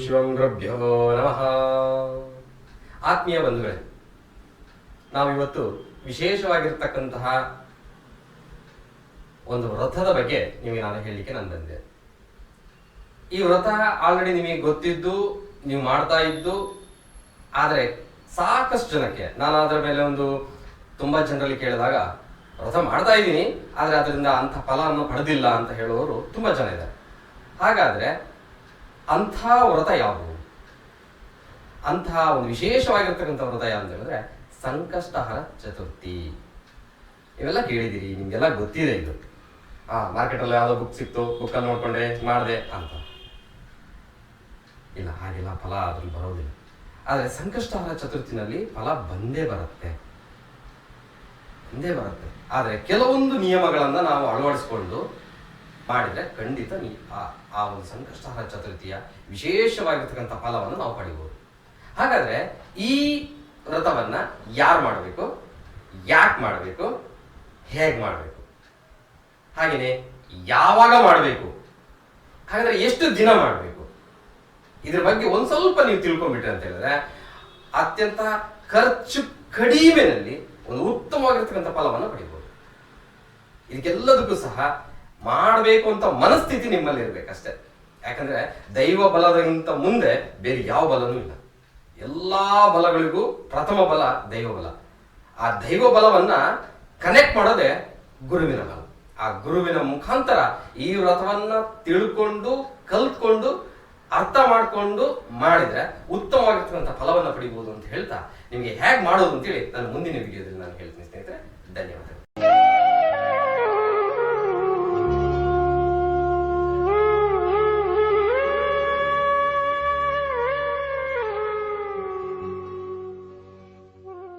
ಶಿವಂ ಗುರುಭ್ಯೋ ನಮಃ. ಆತ್ಮೀಯ ಬಂಧುಗಳೇ, ನಾವಿವತ್ತು ವಿಶೇಷವಾಗಿರ್ತಕ್ಕಂತಹ ಒಂದು ವ್ರತದ ಬಗ್ಗೆ ನಿಮಗೆ ನಾನು ಹೇಳಲಿಕ್ಕೆ ನಾನು ಬಂದೆ. ಈ ವ್ರತ ಆಲ್ರೆಡಿ ನಿಮಗೆ ಗೊತ್ತಿದ್ದು, ನೀವು ಮಾಡ್ತಾ ಇದ್ದು, ಆದರೆ ಸಾಕಷ್ಟು ಜನಕ್ಕೆ ನಾನು ಅದರ ಮೇಲೆ ತುಂಬಾ ಜನರಲ್ಲಿ ಕೇಳಿದಾಗ ವ್ರತ ಮಾಡ್ತಾ ಇದ್ದೀನಿ, ಆದರೆ ಅದರಿಂದ ಅಂಥ ಫಲವನ್ನು ಪಡೆದಿಲ್ಲ ಅಂತ ಹೇಳುವವರು ತುಂಬಾ ಜನ ಇದ್ದಾರೆ. ಹಾಗಾದ್ರೆ ಅಂಥ ವ್ರತ ಯಾವುದು? ಅಂತಹ ಒಂದು ವಿಶೇಷವಾಗಿರ್ತಕ್ಕಂಥ ವ್ರತ ಯಾವುದು ಅಂತ ಹೇಳಿದ್ರೆ ಸಂಕಷ್ಟಹರ ಚತುರ್ಥಿ. ಇವೆಲ್ಲ ಕೇಳಿದಿರಿ, ನಿಮ್ಗೆಲ್ಲ ಗೊತ್ತಿದೆ ಇದು. ಮಾರ್ಕೆಟಲ್ಲಿ ಯಾವುದೋ ಬುಕ್ ಸಿಕ್ತು, ಬುಕ್ಕಲ್ಲಿ ನೋಡ್ಕೊಂಡೆ ಮಾಡಿದೆ ಅಂತ. ಇಲ್ಲ, ಹಾಗೆಲ್ಲ ಫಲ ಅದ್ರಲ್ಲಿ ಬರೋದಿಲ್ಲ. ಆದರೆ ಸಂಕಷ್ಟಹರ ಚತುರ್ಥಿನಲ್ಲಿ ಫಲ ಬಂದೇ ಬರುತ್ತೆ. ಆದರೆ ಕೆಲವೊಂದು ನಿಯಮಗಳನ್ನು ನಾವು ಅಳವಡಿಸಿಕೊಂಡು ಮಾಡಿದ್ರೆ ಖಂಡಿತ ಆ ಒಂದು ಸಂಕಷ್ಟಹರ ಚತುರ್ಥಿಯ ವಿಶೇಷವಾಗಿರ್ತಕ್ಕಂಥ ಫಲವನ್ನು ನಾವು ಪಡಿಬಹುದು. ಹಾಗಾದ್ರೆ ಈ ವ್ರತವನ್ನ ಯಾರು ಮಾಡಬೇಕು, ಯಾಕೆ ಮಾಡಬೇಕು, ಹೇಗೆ ಮಾಡಬೇಕು, ಹಾಗೆಯೇ ಯಾವಾಗ ಮಾಡಬೇಕು, ಹಾಗಾದ್ರೆ ಎಷ್ಟು ದಿನ ಮಾಡಬೇಕು, ಇದ್ರ ಬಗ್ಗೆ ಒಂದ್ ಸ್ವಲ್ಪ ನೀವು ತಿಳ್ಕೊಂಡ್ಬಿಟ್ರೆ ಅಂತ ಹೇಳಿದ್ರೆ ಅತ್ಯಂತ ಖರ್ಚು ಕಡಿಮೆನಲ್ಲಿ ಒಂದು ಉತ್ತಮವಾಗಿರ್ತಕ್ಕಂಥ ಫಲವನ್ನು ಪಡಿಬಹುದು. ಇದಕ್ಕೆಲ್ಲದಕ್ಕೂ ಸಹ ಮಾಡಬೇಕು ಅಂತ ಮನಸ್ಥಿತಿ ನಿಮ್ಮಲ್ಲಿ ಇರ್ಬೇಕಷ್ಟೇ. ಯಾಕಂದ್ರೆ ದೈವ ಬಲದಿಂದ ಮುಂದೆ ಬೇರೆ ಯಾವ ಬಲನೂ ಇಲ್ಲ. ಎಲ್ಲಾ ಬಲಗಳಿಗೂ ಪ್ರಥಮ ಬಲ ದೈವ ಬಲ. ಆ ದೈವ ಬಲವನ್ನ ಕನೆಕ್ಟ್ ಮಾಡೋದೇ ಗುರುವಿನ ಬಲ. ಆ ಗುರುವಿನ ಮುಖಾಂತರ ಈ ವ್ರತವನ್ನ ತಿಳ್ಕೊಂಡು, ಕಲ್ತ್ಕೊಂಡು, ಅರ್ಥ ಮಾಡ್ಕೊಂಡು ಮಾಡಿದ್ರೆ ಉತ್ತಮವಾಗಿರ್ತಕ್ಕಂಥ ಫಲವನ್ನ ಪಡಿಬಹುದು ಅಂತ ಹೇಳ್ತಾ, ನಿಮ್ಗೆ ಹೇಗೆ ಮಾಡೋದು ಅಂತೇಳಿ ನಾನು ಮುಂದಿನ ವಿಡಿಯೋದಲ್ಲಿ ನಾನು ಹೇಳ್ತೀನಿ ಸ್ನೇಹಿತರೆ. ಧನ್ಯವಾದ.